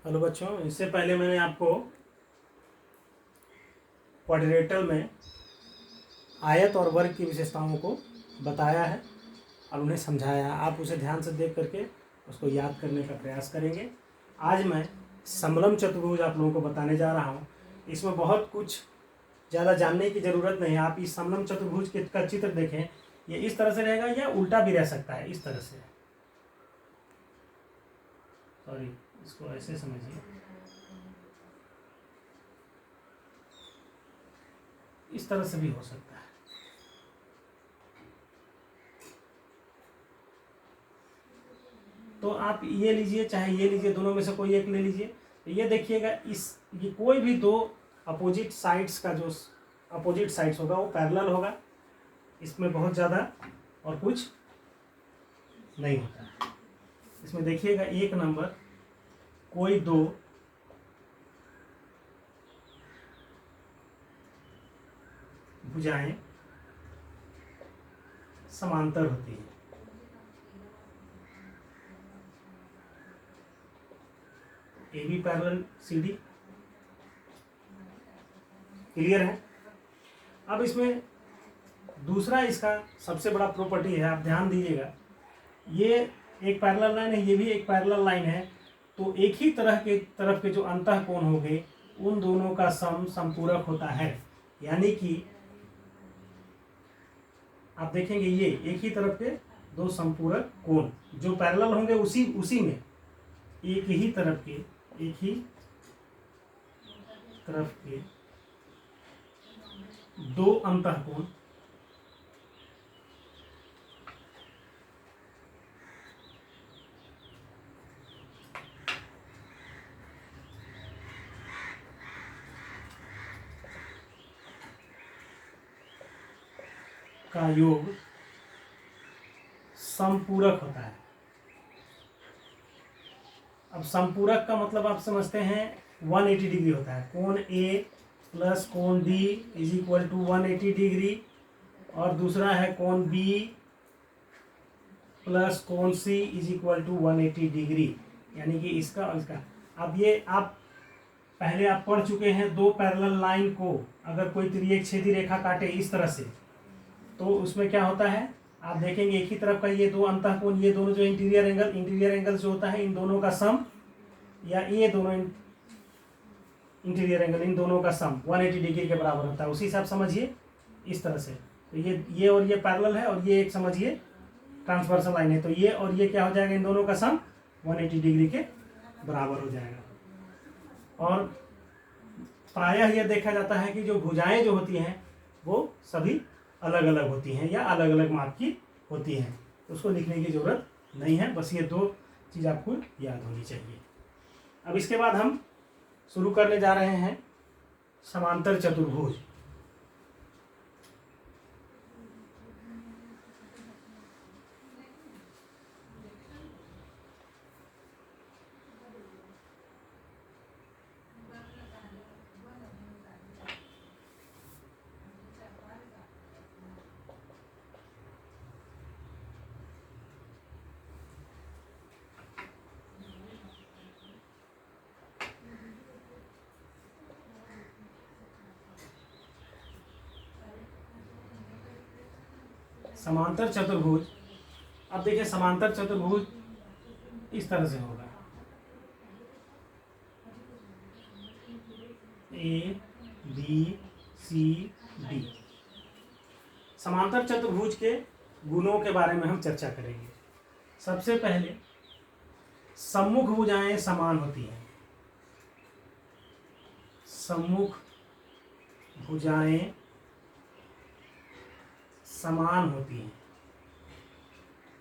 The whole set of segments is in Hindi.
हेलो बच्चों, इससे पहले मैंने आपको क्वाड्रिलेटरल में आयत और वर्ग की विशेषताओं को बताया है और उन्हें समझाया है। आप उसे ध्यान से देख करके उसको याद करने का प्रयास करेंगे। आज मैं समलम चतुर्भुज आप लोगों को बताने जा रहा हूँ। इसमें बहुत कुछ ज़्यादा जानने की ज़रूरत नहीं है। आप इस समलम चतुर्भुज का चित्र देखें, ये इस तरह से रहेगा या उल्टा भी रह सकता है, इस तरह से। सॉरी, इसको ऐसे समझिए, इस तरह से भी हो सकता है। तो आप ये लीजिए चाहे ये लीजिए, दोनों में से कोई एक ले लीजिए। तो ये देखिएगा, ये कोई भी दो अपोजिट साइड्स का जो अपोजिट साइड्स होगा वो पैरेलल होगा। इसमें बहुत ज़्यादा और कुछ नहीं होता। इसमें देखिएगा एक नंबर, कोई दो भुजाएं समांतर होती हैं। A B parallel C D, clear है। अब इसमें दूसरा इसका सबसे बड़ा प्रॉपर्टी है, आप ध्यान दीजिएगा, ये एक पैरेलल लाइन है, ये भी एक पैरेलल लाइन है। तो एक ही तरफ के जो अंतः कोण होंगे उन दोनों का सम संपूरक होता है। यानी कि आप देखेंगे ये एक ही तरफ के दो संपूरक कोण जो पैरेलल होंगे उसी में एक ही तरफ के दो अंतः कोण का योग संपूरक होता है। अब संपूरक का मतलब आप समझते हैं 180 डिग्री होता है। कोण ए प्लस कोण D is equal to 180 degree, और दूसरा है कोण बी प्लस कोण C is equal to 180 degree. यानी कि इसका और इसका। अब ये आप पहले आप पढ़ चुके हैं, दो पैरेलल लाइन को अगर कोई तिर्यक छेदी रेखा काटे इस तरह से, तो उसमें क्या होता है आप देखेंगे, एक ही तरफ का ये दो अंतः कोण, ये दोनों जो इंटीरियर एंगल जो होता है इन दोनों का सम, या ये दोनों इंटीरियर एंगल इन दोनों का सम 180 डिग्री के बराबर होता है। उसी से आप समझिए इस तरह से। तो ये और ये पैरेलल है, और ये एक समझिए ट्रांसवर्सल लाइन है। तो ये और ये क्या हो जाएगा, इन दोनों का सम 180 डिग्री के बराबर हो जाएगा। और प्रायः यह देखा जाता है कि जो भुजाएं जो होती हैं वो सभी अलग अलग होती हैं या अलग अलग माप की होती हैं। तो उसको लिखने की जरूरत नहीं है, बस ये दो चीज़ आपको याद होनी चाहिए। अब इसके बाद हम शुरू करने जा रहे हैं समांतर चतुर्भुज। समांतर चतुर्भुज, अब देखिए समांतर चतुर्भुज इस तरह से होगा, ए बी सी डी। समांतर चतुर्भुज के गुणों के बारे में हम चर्चा करेंगे। सबसे पहले सम्मुख भुजाएं समान होती हैं। सम्मुख भुजाएं समान होती हैं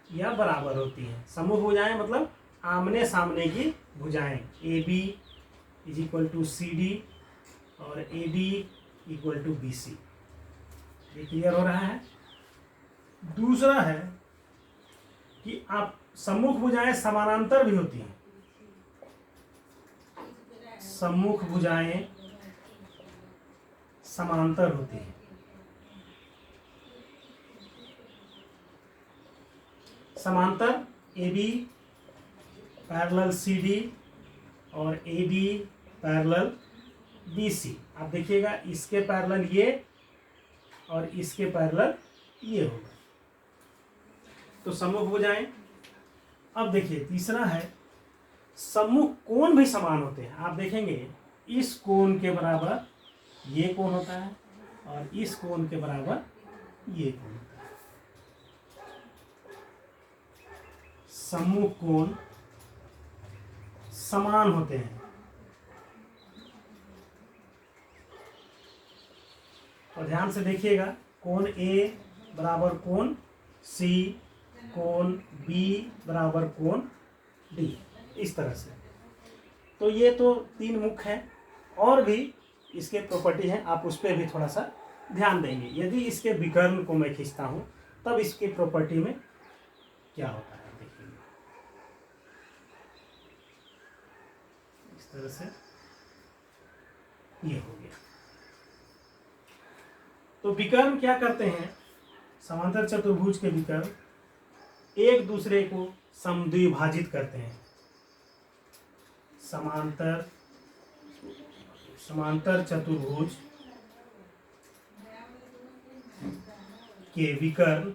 या बराबर होती हैं। सम्मुख भुजाएं मतलब आमने सामने की भुजाएं, A B is equal to C D और A D equal to B C. ये क्लियर हो रहा है। दूसरा है कि आप सम्मुख भुजाएं समानांतर भी होती हैं। सम्मुख भुजाएं समांतर होती हैं। समांतर A B parallel C D और A B parallel B C. आप देखिएगा इसके पैरेलल ये और इसके पैरेलल ये होगा, तो सम्मुख भुजाएं। अब देखिए तीसरा है सम्मुख कोण भी समान होते हैं। आप देखेंगे इस कोण के बराबर ये कोण होता है और इस कोण के बराबर ये कोण होता है। सम्मुख कोण समान होते हैं। और ध्यान से देखिएगा कोण ए बराबर कोण सी, कोण बी बराबर कोण डी, इस तरह से। तो ये तो तीन मुख हैं, और भी इसके प्रॉपर्टी हैं, आप उस पर भी थोड़ा सा ध्यान देंगे। यदि इसके विकर्ण को मैं खींचता हूं तब इसकी प्रॉपर्टी में क्या होता है देखिए, इस तरह से ये हो गया। तो विकर्ण क्या करते हैं, समांतर चतुर्भुज के विकर्ण एक दूसरे को समद्विभाजित करते हैं। समांतर चतुर्भुज के विकर्ण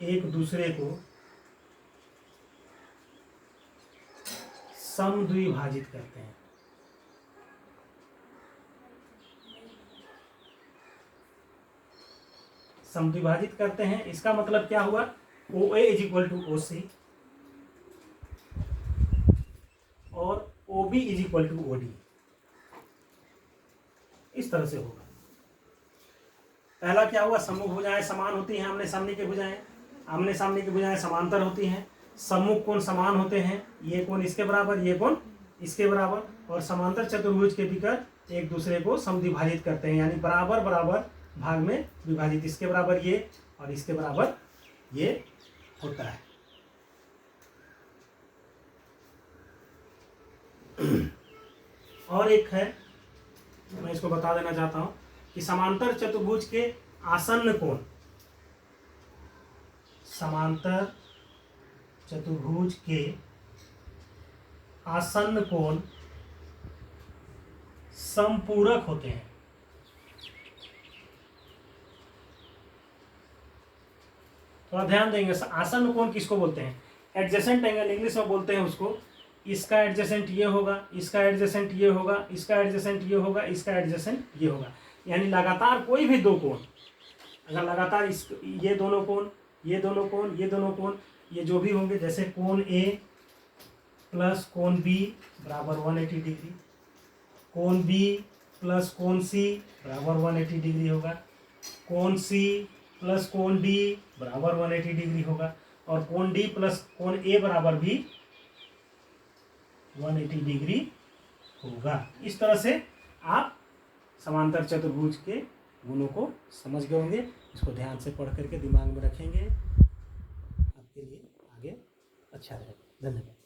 एक दूसरे को समद्विभाजित करते हैं। समद्विभाजित करते हैं, इसका मतलब क्या हुआ, OA is equal to OC और OB is equal to OD, इस तरह से होगा। पहला क्या हुआ, सम्मुख भुजाएं समान होती हैं, आमने सामने की भुजाएं, आमने सामने की भुजाएं समांतर होती हैं। सम्मुख कोण समान होते हैं, ये कोण इसके बराबर, ये कोण इसके बराबर। और समांतर चतुर्भुज के विकर्ण एक दूसरे को समद्विभाजित करते हैं, यानी बराबर बराबर भाग में विभाजित। इसके बराबर ये और इसके बराबर ये होता है। और एक है, मैं इसको बता देना चाहता हूं कि समांतर चतुर्भुज के आसन्न कोण, समांतर चतुर्भुज के आसन्न कोण समपूरक होते हैं। थोड़ा ध्यान देंगे, आसन्न कोण किसको बोलते हैं, एडजेसेंट एंगल इंग्लिश में बोलते हैं उसको। इसका एडजेसेंट ये होगा, इसका एडजेसेंट ये होगा, इसका एडजेसेंट ये होगा, इसका एडजेसेंट ये होगा। यानी लगातार कोई भी दो कोण, अगर लगातार ये दोनों कोण, ये दोनों कोण, ये दोनों कोण, ये जो भी होंगे, जैसे कोण ए प्लस कोण बी बराबर 180 डिग्री, कोण बी प्लस कोण सी बराबर 180 डिग्री होगा, कोण सी प्लस कोण डी बराबर 180 डिग्री होगा, और कोण डी प्लस कोण ए बराबर भी 180 डिग्री होगा। इस तरह से आप समांतर चतुर्भुज के गुणों को समझ गए होंगे। इसको ध्यान से पढ़ करके दिमाग में रखेंगे, आपके लिए आगे अच्छा रहेगा। धन्यवाद।